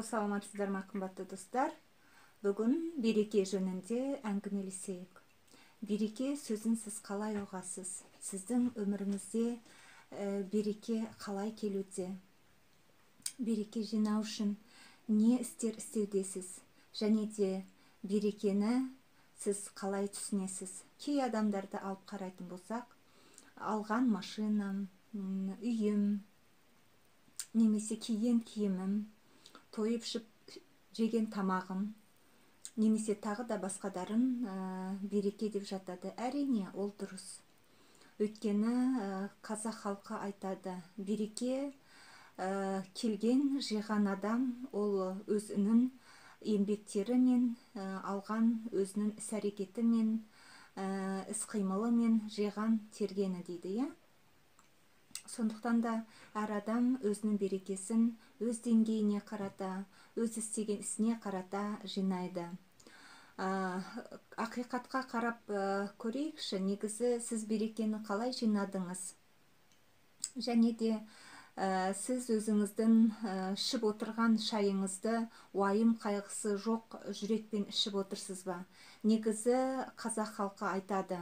Саламатсыздар ма, қымбатты достар. Бүгін береке жөнінде әңгімелесейік. Береке сөзін сіз қалай ұғасыз? Сіздің өміріңізде береке қалай келуде? Береке жинау үшін не істер істеудесіз? Және де берекені сіз қалай түсінесіз? Кей адамдарды алып қарайтын болсақ, алған машинам, үйім, немесе киген киімім, тойып жеген тамағым, немесе тағы да басқадарын береке деп жатады. Әрине, ол дұрыс. Өйткені қазақ халқы айтады, береке келген жиған адам, ол өзінің еңбектері мен алған өзінің іс-әрекеті мен іс-қимылы мен жиған тергені дейді. Сондықтан да әр адам өзінің берекесін өз деңгейіне қарата, өз істеген ісіне қарата жинайды. Ақиқатқа қарап көрейікші, негізі сіз берекені қалай жинадыңыз? Және де сіз өзіңіздің ішіп отырған шайыңызды уайым қайғысы жоқ жүрекпен ішіп отырсыз ба? Негізі қазақ халқы айтады,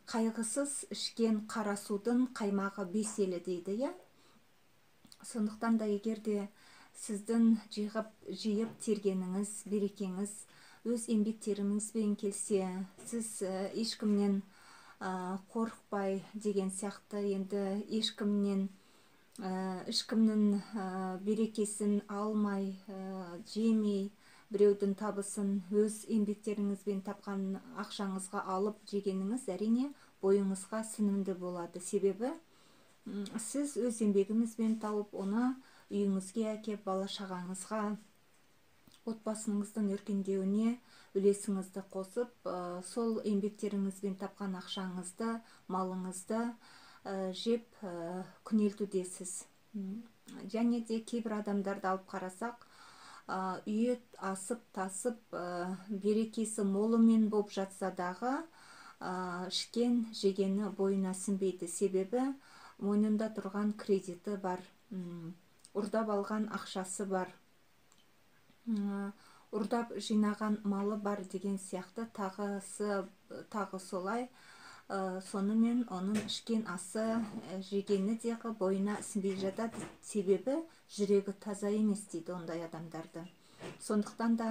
қайғысыз ішкен қара судың қаймағы 5 елі дейді. Сондықтан да егер де сіздің жиып тергеніңіз, берекеңіз өз еңбектеріңізбен келсе, сіз ешкімнен қорықпай деген сияқты, енді ешкімнің берекесін алмай, жемей, біреудің табысын өз еңбектеріңізбен тапқан ақшаңызға алып жегеніңіз әрине бойыңызға сіңімді болады. Себебі сіз өз еңбегіңізбен тауып, оны үйіңізге әкеп, бала-шағаңызға, отбасыңыздың өркендеуіне үлесіңізді қосып, сол еңбектеріңізбен тапқан ақшаңызды, малыңызды жеп күнелтудесіз. Және де кейбір адамдарды алып қарасақ, үйі асып-тасып, берекесі молымен боп жатса дағы, ішкен жегені бойына сіңбейді. Себебі мойнында тұрған кредиті бар, ұрдап алған ақшасы бар, ұрдап жинаған малы бар деген сияқты, тағы солай. Сонымен оның ішкен асы, жегені дегі бойына сіңбей жатады. Себебі жүрегі таза емес дейді ондай адамдарды. Сондықтан да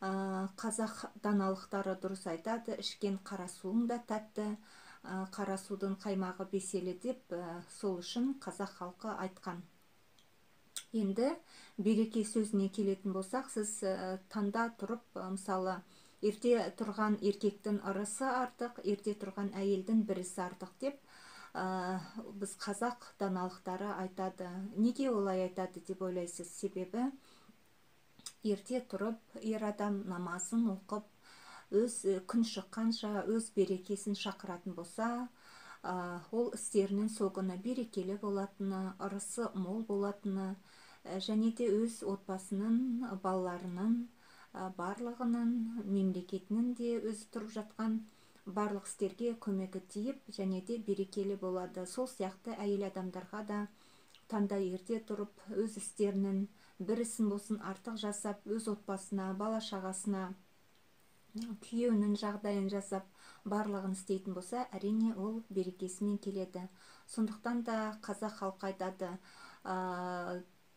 қазақ даналықтары дұрыс айтады, ішкен қара суың да тәтті, қара судың қаймағы 5 елі деп, сол үшін қазақ халқы айтқан. Енді береке сөзіне келетін болсақ, сіз таңда тұрып, мысалы, ерте тұрған еркектің ырысы артық, ерте тұрған әйелдің бірісі артық деп, біз қазақ даналықтары айтады. Неге олай айтады деп ойлайсыз? Себебі ерте тұрып, ер адам намазын оқып, өз күн шыққанша өз берекесін шақыратын болса, ол істерінің соңына берекелі болатыны, ырысы мол болатыны, және де өз отбасының, балаларының, барлығының, мемлекетінің де өзі тұрып жатқан барлық істерге көмегі тиіп, және де берекелі болады. Сол сияқты әйел адамдарға да таңда ерте тұрып, өз істерінің бір ісін болсын артық жасап, өз отбасына, бала-шағасына, күйеуінің жағдайын жасап, барлығын істейтін болса, әрине ол берекесімен келеді. Сондықтан да қазақ халқы айтады,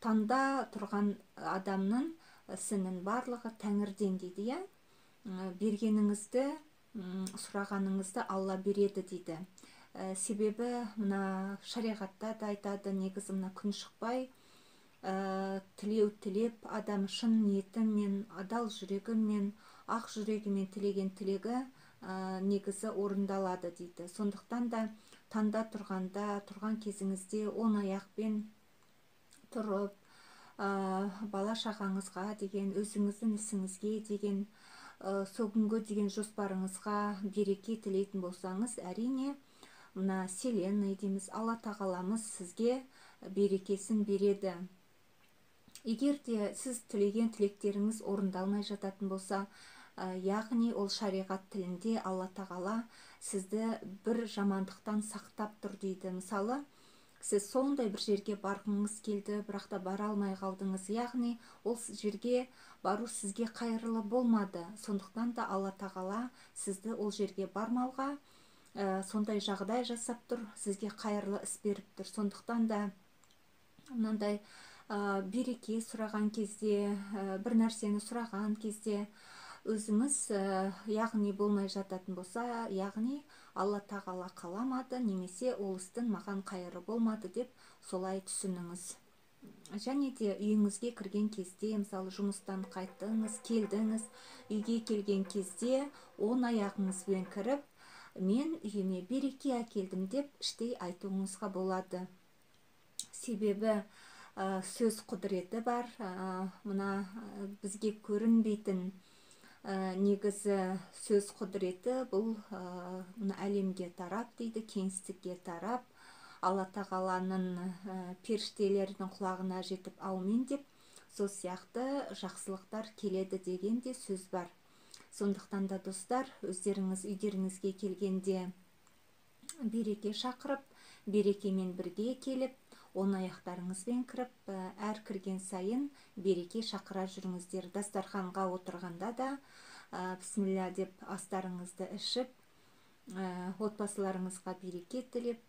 таңда тұрған адамның ісінің барлығы тәңірден дейді. Бергеніңізді, сұрағаныңызды Алла береді дейді. Себебі мына шариғатта да айтады, негізі мына күн шықпай, тілеу тілеп, адам шын ниетімен, адал жүрегімен, ақ жүрегімен тілеген тілегі негізі орындалады дейді. Сондықтан да таңда тұрғанда, тұрған кезіңізде оң аяқпен тұрып, бала-шағаңызға деген, өзіңіздің ісіңізге деген, сол күнге деген жоспарыңызға береке тілейтін болсаңыз, әрине, мына Вселенная дейміз, Алла тағаламыз сізге берекесін береді. Егер де сіз тілеген тілектеріңіз орындалмай жататын болса, яғни ол шариғат тілінде Алла тағала сізді бір жамандықтан сақтап тұр дейді. Мысалы, сіз сондай бір жерге барғыңыз келді, бірақ та бара алмай қалдыңыз, яғни ол жерге бару сізге қайырлы болмады. Сондықтан да Алла тағала сізді ол жерге бармауға сондай жағдай жасап тұр, сізге қайырлы іс беріп тұр. Сондықтан да мынандай береке сұраған кезде, бір нәрсені сұраған кезде өзіңіз яғни болмай жататын болса, яғни Алла тағала қаламады, немесе ол істің маған қайыры болмады деп солай түсініңіз. Және де үйіңізге кірген кезде, мысалы жұмыстан қайттыңыз, келдіңіз, үйге келген кезде оң аяғыңызбен кіріп, мен үйіме береке әкелдім деп іштей айтуыңызға болады. Себебі сөз құдіреті бар. Мына бізге көрінбейтін негізі сөз құдіреті бұл әлемге тарап дейді, кеңістікке тарап, Алла тағаланың періштелерінің құлағына жетіп аумин деп, сол сияқты жақсылықтар келеді деген де сөз бар. Сондықтан да достар, өздеріңіз үйдеріңізге келгенде береке шақырып, берекемен бірге келіп, оң аяқтарыңызбен кіріп, әр кірген сайын береке шақыра жүріңіздер. Дастарханға отырғанда да бісмилля деп астарыңызды ішіп, отбасыларыңызға береке тілеп,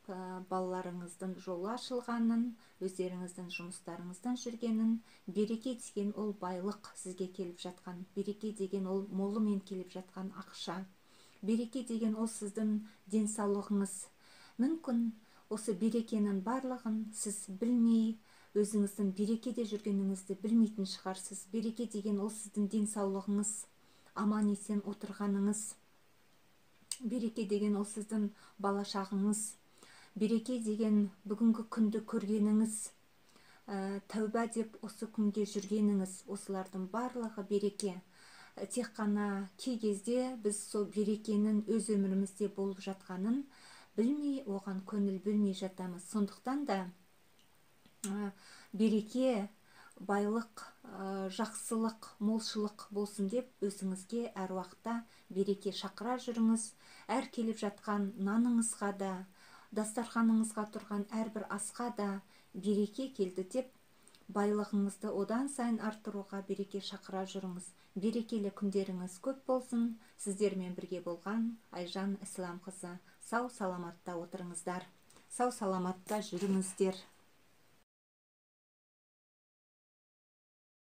балаларыңыздың жолы ашылғанын, өздеріңіздің жұмыстарыңыздан жүргенін, береке деген ол байлық сізге келіп жатқан, береке деген ол молымен келіп жатқан ақша, береке деген ол сіздің денсаулығыңыз. Мүмкін осы берекенің барлығын сіз білмей, өзіңіздің берекеде жүргеніңізді білмейтін шығарсыз. Береке деген ол сіздің денсаулығыңыз, аман есен отырғаныңыз. Береке деген ол сіздің балашағыңыз. Береке деген бүгінгі күнді көргеніңіз, тәуба деп осы күнге жүргеніңіз. Осылардың барлығы береке. Тек қана кей кезде біз сол берекенің өз өмірімізде болып жатқанын білмей, оған көңіл бөлмей жатамыз. Сондықтан да береке, байлық, жақсылық, молшылық болсын деп өзіңізге әр уақытта береке шақыра жүріңіз. Әр келіп жатқан наныңызға да, дастарханыңызға тұрған әрбір асқа да береке келді деп, байлығыңызды одан сайын арттыруға береке шақыра жүріңіз. Берекелі күндеріңіз көп болсын. Сіздермен бірге болған Айжан Исламқызы. Сау саламатта отырыңыздар. Сау саламатта жүріңіздер.